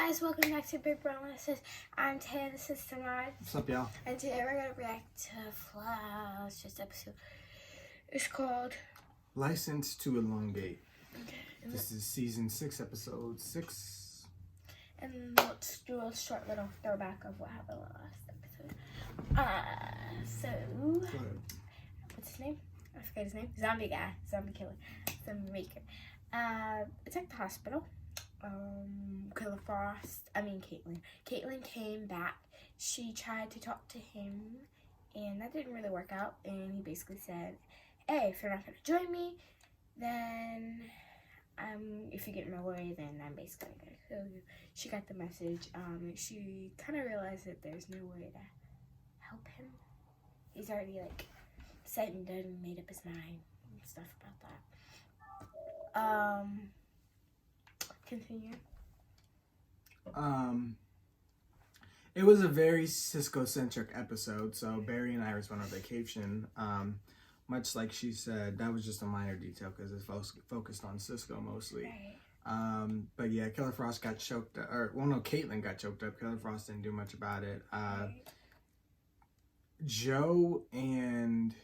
guys, welcome back to Big Brown Lessons. I'm Tay, this is Samad. What's up, y'all? And today we're going to react to Flow's just episode. It's called License to Elongate. Okay. This is season 6, episode 6. And let's do a short little throwback of what happened last episode. What's his name? I forget his name. Zombie guy. Zombie killer. Zombie maker. It's like the hospital. Caitlin came back. She tried to talk to him, and that didn't really work out. And he basically said, "Hey, if you're not gonna join me, then if you get in my way, then I'm basically gonna kill you." She got the message. She kind of realized that there's no way to help him. He's already like said and done and made up his mind and stuff about that. Continue. It was a very Cisco-centric episode. So Barry and Iris went on vacation. Much like she said, that was just a minor detail because it's focused on Cisco mostly. Right. But yeah, Killer Frost got choked up. Caitlin got choked up. Killer Frost didn't do much about it. Right. Joe and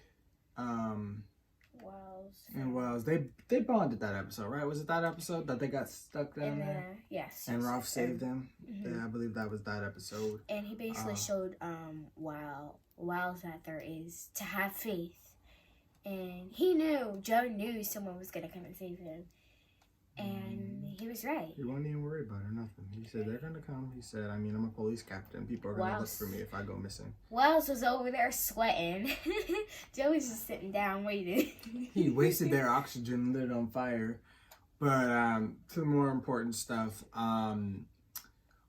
Wells, they bonded that episode, right? Was it that episode that they got stuck down there? Yes. And Ralph saved them? Mm-hmm. Yeah, I believe that was that episode. And he basically showed Wells that there is to have faith. And Joe knew someone was going to come and save him. And he was right. He wasn't even worried about it or nothing. He said, they're going to come. He said, I'm a police captain. People are going to look for me if I go missing. Wells was over there sweating. Joe was just sitting down waiting. He wasted their oxygen, lit it on fire. But to the more important stuff,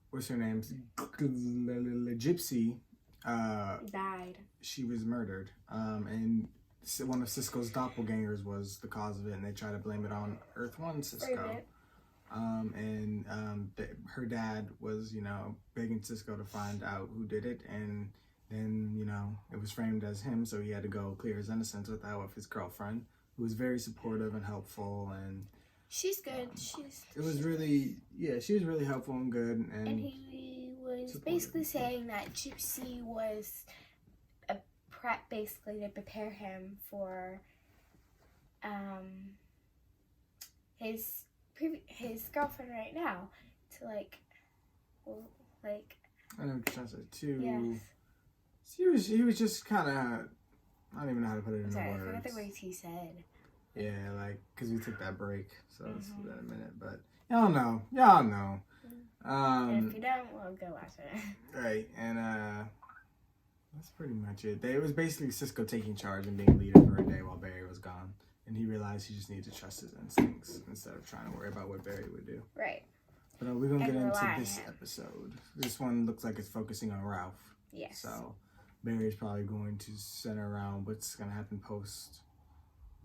what's her name? Gypsy died. She was murdered. And one of Cisco's doppelgangers was the cause of it, and they try to blame it on Earth One Cisco. Her dad was, begging Cisco to find out who did it, and then, it was framed as him, so he had to go clear his innocence with his girlfriend, who was very supportive and helpful, and she's good. she was really helpful and good, and he was supportive. Basically saying that Gypsy was a prep, basically to prepare him for his girlfriend right now, to I know what you're trying to say too. Yes. He was just kind of, I don't even know how to put it in words. I forgot the words he said. Yeah, because we took that break, so it's been a minute, but y'all know. And if you don't, well, go watch it. Right, and that's pretty much it. It was basically Cisco taking charge and being leader for a day while Barry was gone. And he realized he just needed to trust his instincts instead of trying to worry about what Barry would do. Right. But we're going to get into this episode. This one looks like it's focusing on Ralph. Yes. So Barry's probably going to center around what's going to happen post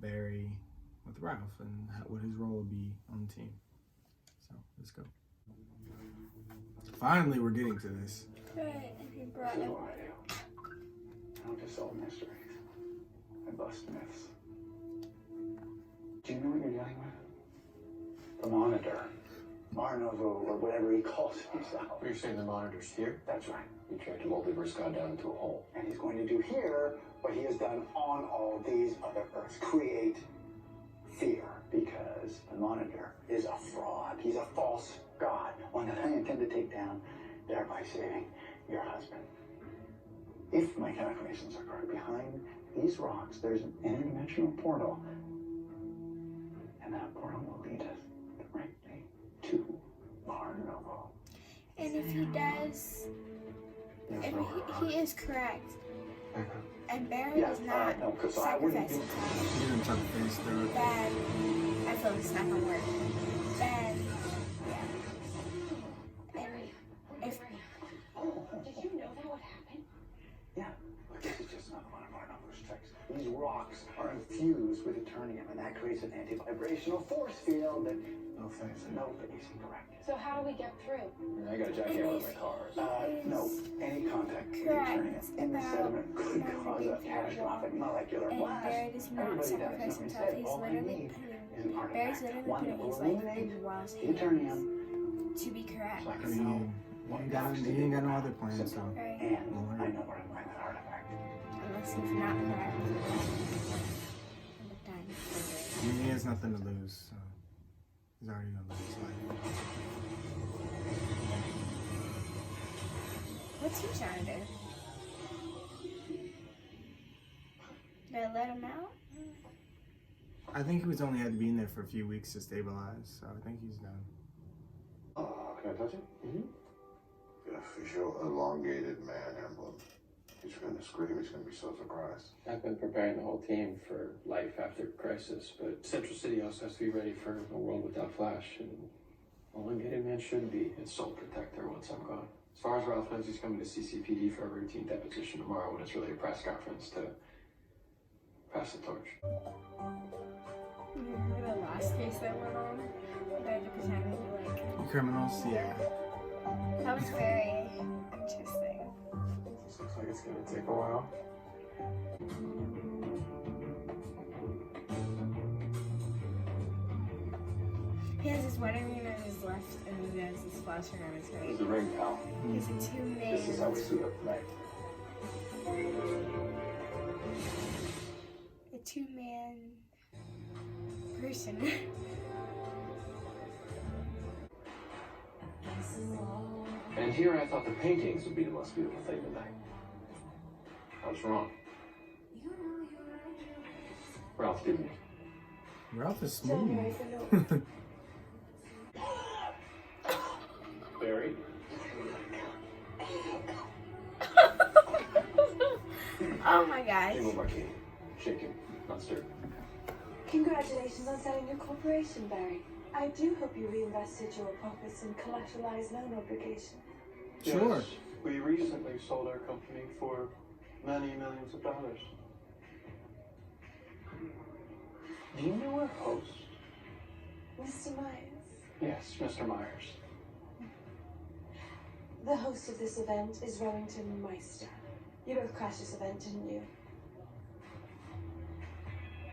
Barry with Ralph and what his role will be on the team. So let's go. Finally, we're getting to this. Right. He brought This is it. what I do. I don't just solve mysteries. I bust myths. Do you know what you're dealing with? The Monitor. Marnovo, or whatever he calls himself. You're saying the Monitor's here? That's right. You tracked a multiverse gone down into a hole. And he's going to do here what he has done on all these other Earths. Create fear. Because the Monitor is a fraud. He's a false god. One that I intend to take down, thereby saving your husband. If my calculations are correct, behind these rocks, there's an interdimensional portal. And that portal will lead us directly to Marnovo. And if he does, he is correct. And Barry was not sacrificing time. You're going to try to face through it. Then I feel it's not gonna work. Then, yeah. And if Did you know that would happen? Yeah, but this is just another one of Marnovo's tricks. These rocks are infused with Eternium, and that creates an anti-vibrational force field that nobody's correct. So how do we get through? I got a jackhammer in my car. No, any contact with Eternium in the sediment could cause a catastrophic molecular and blast. Barry does not Everybody sacrifice does. himself. He's All I literally need is an Barry's artifact, literally one that putting will his life illuminate in Wild's the hands. Eternium to be correct. So I I can know mean, what he ain't got no other plans, so. Right. And I know where to find that artifact. Unless he's not correct. I'm done. I mean, he has nothing to lose, so he's already gonna lose his life. What's he trying to do? Did I let him out? I think he was only had to be in there for a few weeks to stabilize, so I think he's done. Can I touch it? Mm-hmm. The official elongated man emblem. He's gonna scream, he's gonna be so surprised. I've been preparing the whole team for life after crisis, but Central City also has to be ready for a world without Flash, and Elongated Man should be its sole protector once I'm gone. As far as Ralph knows, he's coming to CCPD for a routine deposition tomorrow when it's really a press conference to pass the torch. You remember the last case that went on? They had to pretend to be like... Criminals, yeah. That was very interesting. This looks like it's gonna take a while. He has his wedding ring on his left and he has his flash ring on his right. The ring, pal. He's a two-man... This is how we suit up tonight. A two-man... person. And here I thought the paintings would be the most beautiful thing tonight. I was wrong. Ralph didn't he? Ralph is smooth. Barry? Oh my gosh. Single martini. Shaken, not stirred. Congratulations on selling your corporation, Barry. I do hope you reinvested your profits in collateralized loan obligation. Sure. Yes, we recently sold our company for many millions of dollars. Do you know our host? Mr. Myers, Yes, Mr. Myers. the host of this event is Remington Meister. You both crashed this event, didn't you?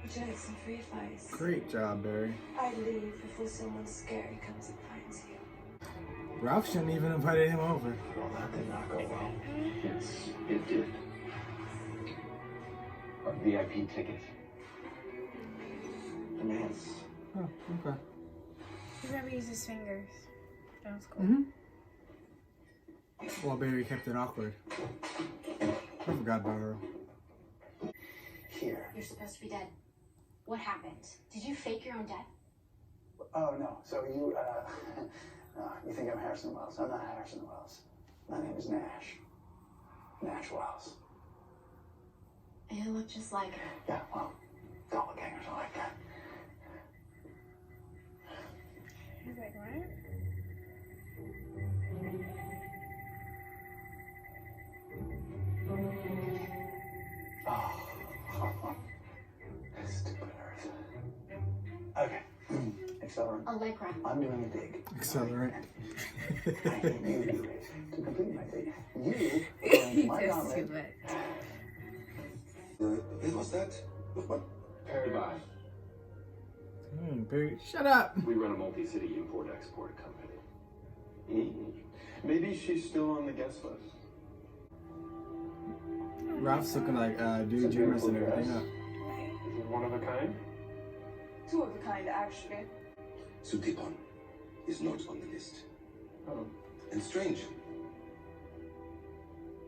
Would you like some free advice? Great job, Barry. I'd leave before someone scary comes and finds you. Ralph shouldn't even invited him over. Well, that did not go well. Yes, it did. Our VIP ticket. Demands. Oh, okay. He never used his fingers. That was cool. Mm-hmm. Well, Barry kept it awkward. I forgot about her. Here. You're supposed to be dead. What happened? Did you fake your own death? Oh, no. So you, no, you think I'm Harrison Wells. I'm not Harrison Wells. My name is Nash. Nash Wells. You look just like her. Yeah, well, doppelgangers are like that. He's like, what? Oh, stupid Earth. Okay, accelerant. Allegra. I'm doing a dig. Accelerant. I need you to complete my dig. You are going to my Just gauntlet. too much. What's that? What? Goodbye. Barry, shut up. We run a multi-city import-export company. Maybe she's still on the guest list. Ralph's looking like, dude, you're messing everything up. Is it one of a kind? Two of a kind, actually. Sutipon is not on the list. Oh. And strange,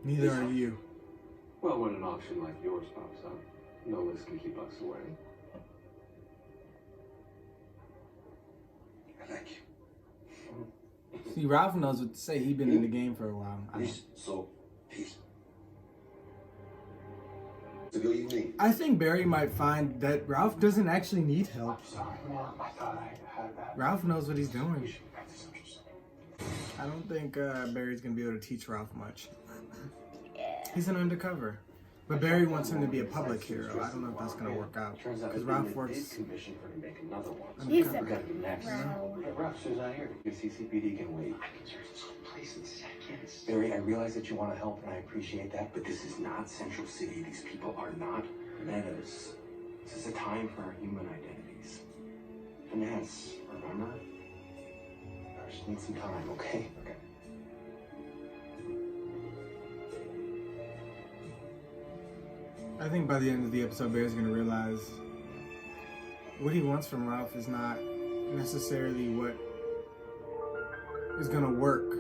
Neither are you. Well, when an auction like yours pops up, no list can keep us away. I like you. See, Ralph knows what to say. He's been in the game for a while. Peace. So good evening. I think Barry might find that Ralph doesn't actually need help. Sorry, Mom. I thought I had that. Ralph knows what he's doing. We should be back to Central City. I don't think Barry's gonna be able to teach Ralph much. Yeah. He's an undercover. But Barry wants him to be a public hero. I don't know if that's gonna work out. Turns out Because it's Ralph been works commission for to make another one. He's undercover. a We gotta do next. Wow. Hey, Ralph, she's not here. The CCPD can wait. I can search this whole place in seconds. Barry, I realize that you want to help, and I appreciate that, but this is not Central City. These people are not metas. This is a time for our human identities. Finance, remember? I just need some time, okay? Okay. I think by the end of the episode, Bear's gonna realize what he wants from Ralph is not necessarily what is gonna work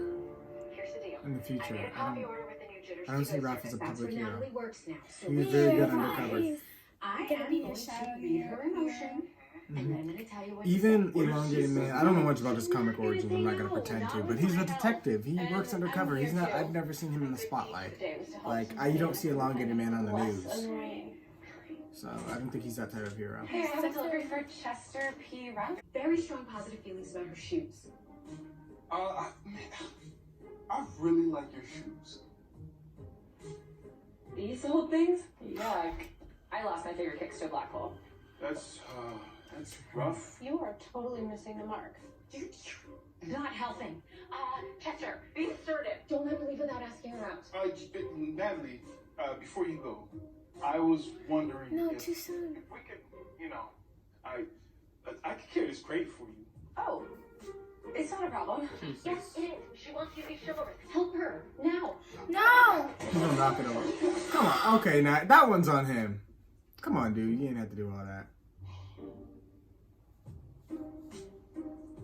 Here's the deal. in the future. I made a coffee order with the new jitters. I don't see Ralph as a public hero. Natalie works now. So He's very good Yeah, undercover. he's I gonna am be going a to shadow read her hero. emotion, and then I'm going to tell you what to Even say. Elongated Man, I don't know much about his comic origins, I'm not gonna pretend to, but he's a detective. He works undercover. He's not, I've never seen him in the spotlight. Like, you don't see Elongated Man on the news. So, I don't think he's that type of hero. Hey, I have a delivery for Chester P. Ralph. Very strong positive feelings about her shoes. I really like your shoes. These old things? Yuck. I lost my favorite kicks to a black hole. That's rough. You are totally missing the mark. You're not helping. Chester, be assertive. Don't let her leave without asking her out. Natalie, before you go, I was wondering No, if too soon. we could, I could carry this crate for you. Oh, it's not a problem. Yes, it is. She wants you to be chivalrous. Help her, now. No! He's gonna knock it over. Come on, okay, now that one's on him. Come on, dude, you didn't have to do all that.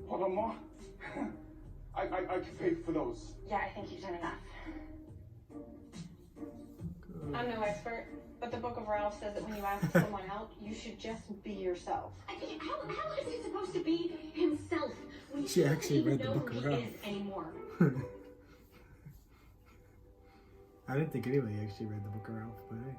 Hold on, Ma. I can pay for those. Yeah, I think you've done enough. I'm no expert, but the Book of Ralph says that when you ask someone out, you should just be yourself. How is he supposed to be himself? We She actually don't read the even know Book who of he Ralph. is anymore. I didn't think anybody actually read the Book of Ralph, but hey.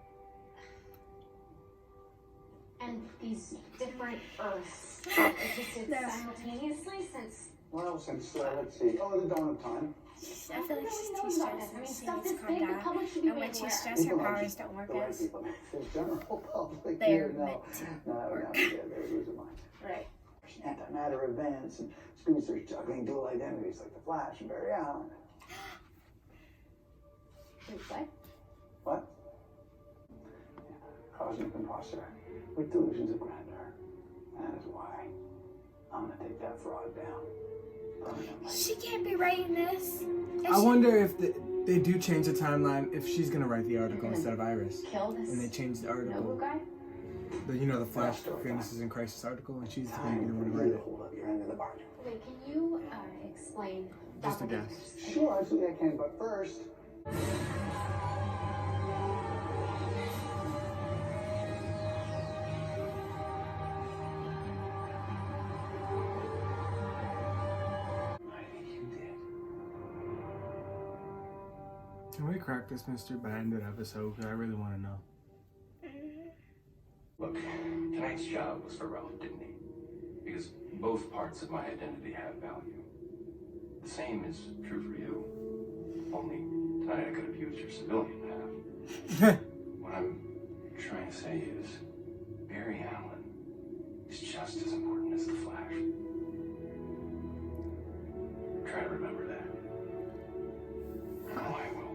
And these different Earths existed simultaneously since. Well, since, let's see, the dawn of time. I feel like she's too knows about this. stressed. I mean, She stuff needs this to calm big, the down. public should be And when made she's aware. stressed, her powers don't work The right as people, the general public. they're here, meant to no, work. they're losing minds. Right. Antimatter events and speedsters juggling dual identities like the Flash and Barry Allen. What? What? Cosmic imposter with delusions of grandeur. That is why I'm gonna take that fraud down permanently. She can't be writing this. I wonder if they do change the timeline, if she's gonna write the article instead of Iris. Kill this And they change the noble article. guy? The Flash Fairnesses in Crisis article, and she's gonna be the one to write it. Hold up your end of the bargain. Wait, can you explain? Just a guess. Sure, absolutely I can, but first. I think you did. Can we crack this Mr. Bandit episode? Because I really want to know. Look, tonight's job was for Ralph, didn't he? Because both parts of my identity have value. The same is true for you. Only tonight I could have used your civilian half. What I'm trying to say is, Barry Allen is just as important as the Flash. Try to remember that. I know I will.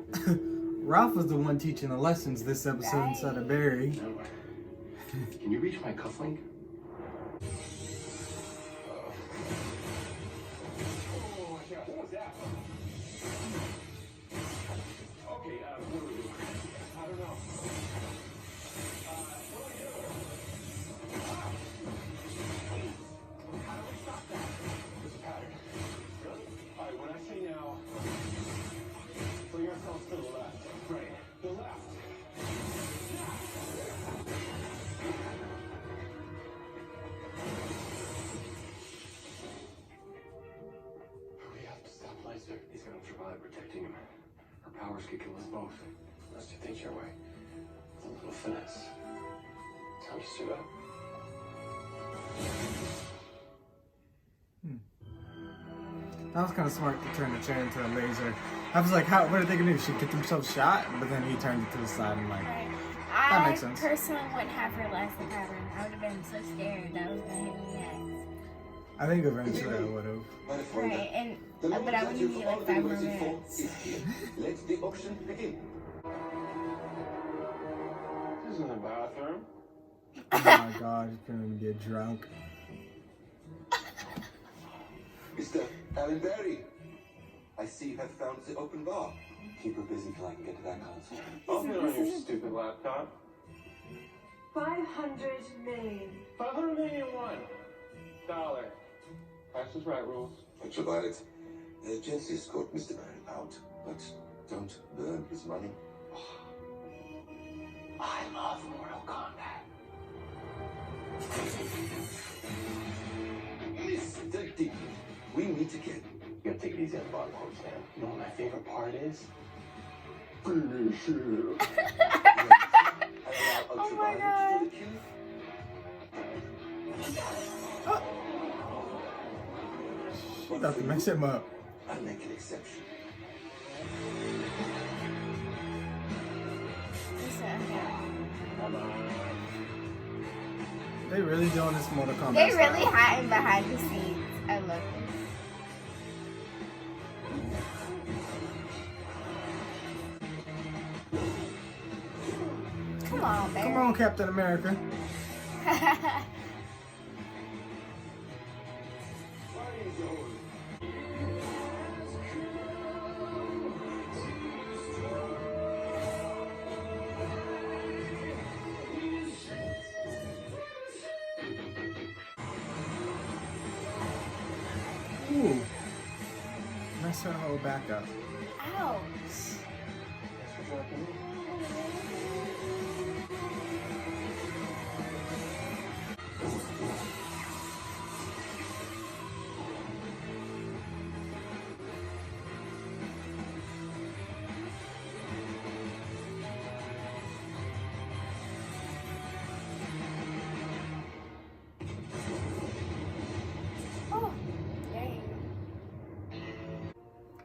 Ralph was the one teaching the lessons this episode instead of Barry. No. Can you reach my cufflink? Oh, yeah, what was that? Okay, what do we do? I don't know. What do we do? How do we stop that? There's a pattern. Really? All right, when I say now, bring ourselves to the left. Right. The left. We have to stop Laser. He's gonna survive protecting him. Her powers could kill us both. Unless you think your way. With a little finesse. Time to suit up. That was kind of smart to turn the chair into a laser. I was like, what are they gonna do? Should get themselves shot? But then he turned it to the side and like, that makes sense. I personally wouldn't have realized the pattern. I would have been so scared that I was gonna hit me next. I think eventually I would have. Right, and but I would need like 5 more minutes. Let the auction begin. This isn't a bathroom. Oh my god, he's gonna get drunk. Mr. Alan Berry, I see you have found the open bar. Keep her busy till I can get to that console. I'll get on your stupid laptop. 500 million. $500 million $1. Price is right rules. Ultraviolet. Just escort Mr. Barry out, but don't burn his money. I love Mortal Kombat. Mr. D, we meet again. You gotta take it easy on the bottom home stand. You know what my favorite part is? Finish him. Oh my God. She about to mess him up. I'll make an exception. They really doing this Mortal Kombat They style. really hiding behind the scenes. I love this. Come on, Barry. Come on, Captain America. Ooh. Mess her whole back up. Ouch. Oh, dang.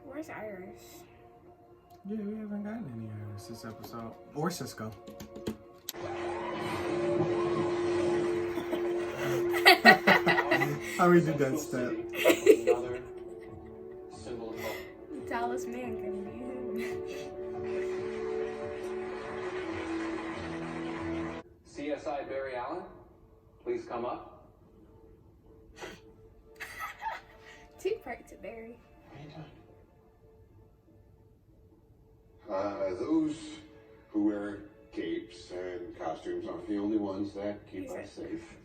Where's Iris? Yeah, we haven't gotten any Iris this episode. Or Cisco. How we did that step. Another symbol of hope. The tallest man can be him. CSI Barry Allen, please come up. Two parts of Barry. Those who wear capes and costumes aren't the only ones that keep us safe.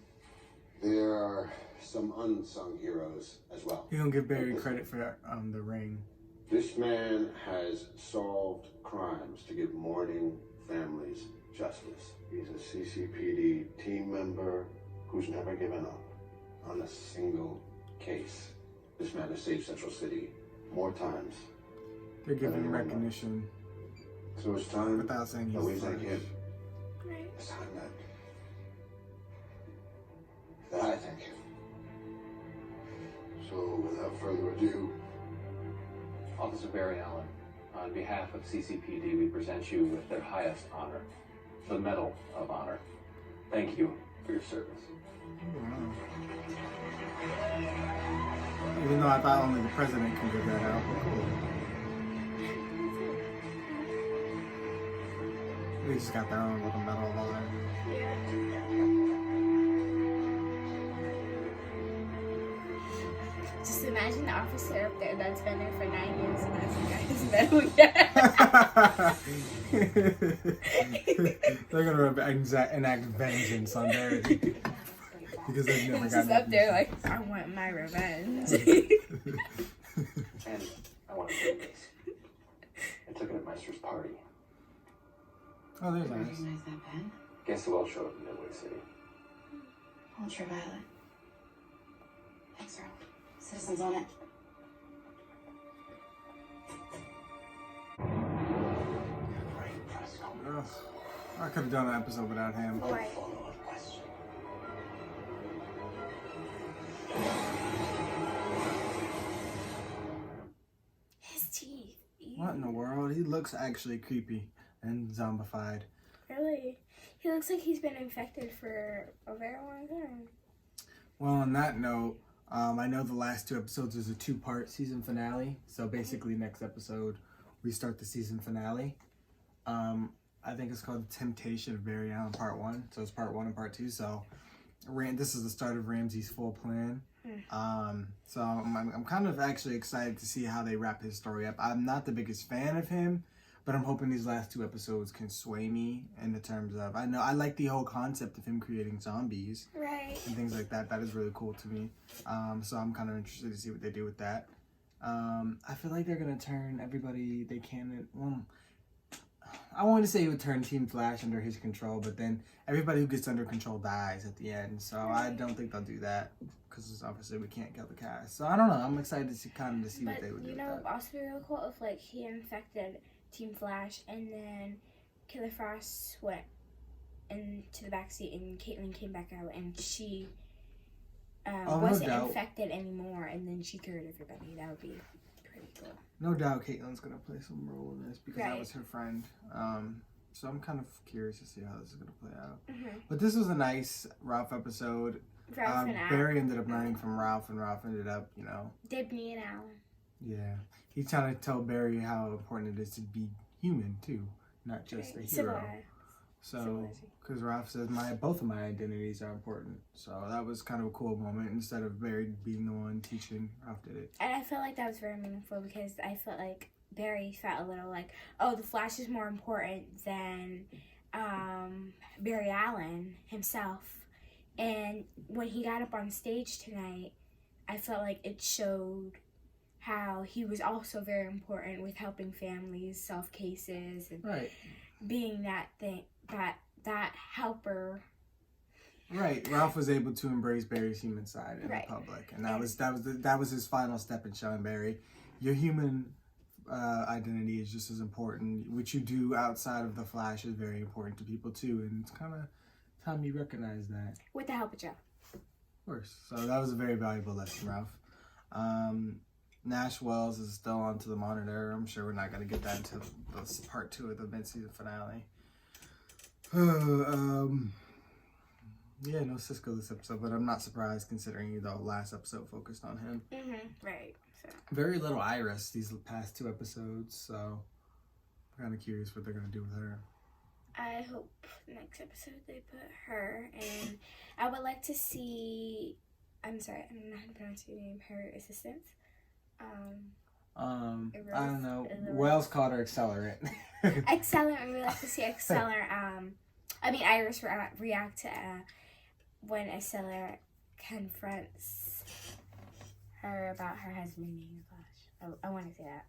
There are some unsung heroes as well. You don't give Barry credit for the ring. This man has solved crimes to give mourning families justice. He's a CCPD team member who's never given up on a single case. This man has saved Central City more times. They're giving him recognition So it's time without saying that we he's thank first. him. Right. It's time that I thank him. So without further ado, Officer Barry Allen, on behalf of CCPD, we present you with their highest honor, the Medal of Honor. Thank you for your service. Wow. Even though I thought only the president can give that out. But cool. They just got their own little medal of honor. Just imagine the officer up there that's been there for 9 years and hasn't got his medal yet. They're gonna enact vengeance on Barry because they've never He's gotten just up there like, I want my revenge. And I want to say this. I took it at Meister's party. Oh, there's Iris. Recognize that pen? Guess who else showed up in Midway City? Ultraviolet. X-ray. Citizens on it. Ugh. I could have done an episode without him. Right. His teeth. What in the world? He looks actually creepy and zombified. Really? He looks like he's been infected for a very long time. Well, on that note, I know the last 2 episodes is a 2-part season finale. So basically, next episode, we start the season finale. I think it's called The Temptation of Barry Allen Part 1. So it's Part 1 and Part 2. So this is the start of Ramsey's full plan. So I'm kind of actually excited to see how they wrap his story up. I'm not the biggest fan of him, but I'm hoping these last 2 episodes can sway me in the terms of, I know I like the whole concept of him creating zombies, right, and things like that. That is really cool to me. So I'm kind of interested to see what they do with that. I feel like they're gonna turn everybody they can. Well, I wanted to say he would turn Team Flash under his control, but then everybody who gets under control dies at the end. So I don't think they'll do that, because obviously we can't kill the cast. So I don't know. I'm excited to see what they would do. You know, also be really cool if like he infected Team Flash and then Killer Frost went into the backseat and Caitlin came back out and she wasn't infected anymore, and then she cured everybody. That would be pretty cool. No doubt Caitlin's going to play some role in this, because that was her friend. So I'm kind of curious to see how this is going to play out. But this was a nice Ralph episode. Barry ended up learning from Ralph, and Ralph ended up, Dibney and Alan. Yeah. He's trying to tell Barry how important it is to be human, too, not just a hero. Civilized. So, because Ralph says both of my identities are important. So that was kind of a cool moment. Instead of Barry being the one teaching, Ralph did it. And I felt like that was very meaningful, because I felt like Barry felt a little like, oh, the Flash is more important than Barry Allen himself. And when he got up on stage tonight, I felt like it showed how he was also very important with helping families solve cases and being that thing, that helper. Right, Ralph was able to embrace Barry's human side in the public, and that was his final step in showing Barry, your human identity is just as important. What you do outside of the Flash is very important to people too, and it's kind of time you recognize that. With the help of Joe. Of course. So that was a very valuable lesson, Ralph. Nash Wells is still onto the monitor. I'm sure we're not going to get that until part 2 of the mid-season finale. Yeah, no Cisco this episode, but I'm not surprised considering the last episode focused on him. Right. So. Very little Iris these past 2 episodes, so I'm kind of curious what they're going to do with her. I hope next episode they put her, and I would like to see, I'm sorry, I don't know how to pronounce your name, her assistant. I don't know. Wells called her Accelerant. Accelerant. I would like to see Accelerant. Iris react to when Accelerant confronts her about her husband being in the Flash. I want to see that.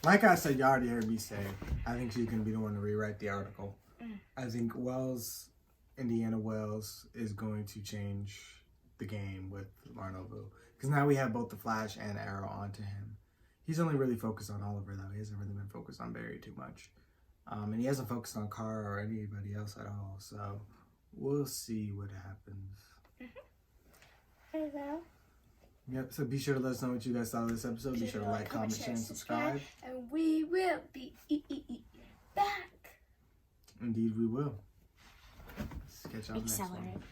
Like I said, you already heard me say, I think she's going to be the one to rewrite the article. I think Indiana Wells, is going to change the game with Marnovu. Because now we have both the Flash and Arrow onto him. He's only really focused on Oliver, though. He hasn't really been focused on Barry too much. And he hasn't focused on Kara or anybody else at all. So we'll see what happens. Hello. Yep, so be sure to let us know what you guys thought of this episode. Be sure to like, comment, share, and subscribe. And we will be back. Indeed, we will. Let's catch y'all next one.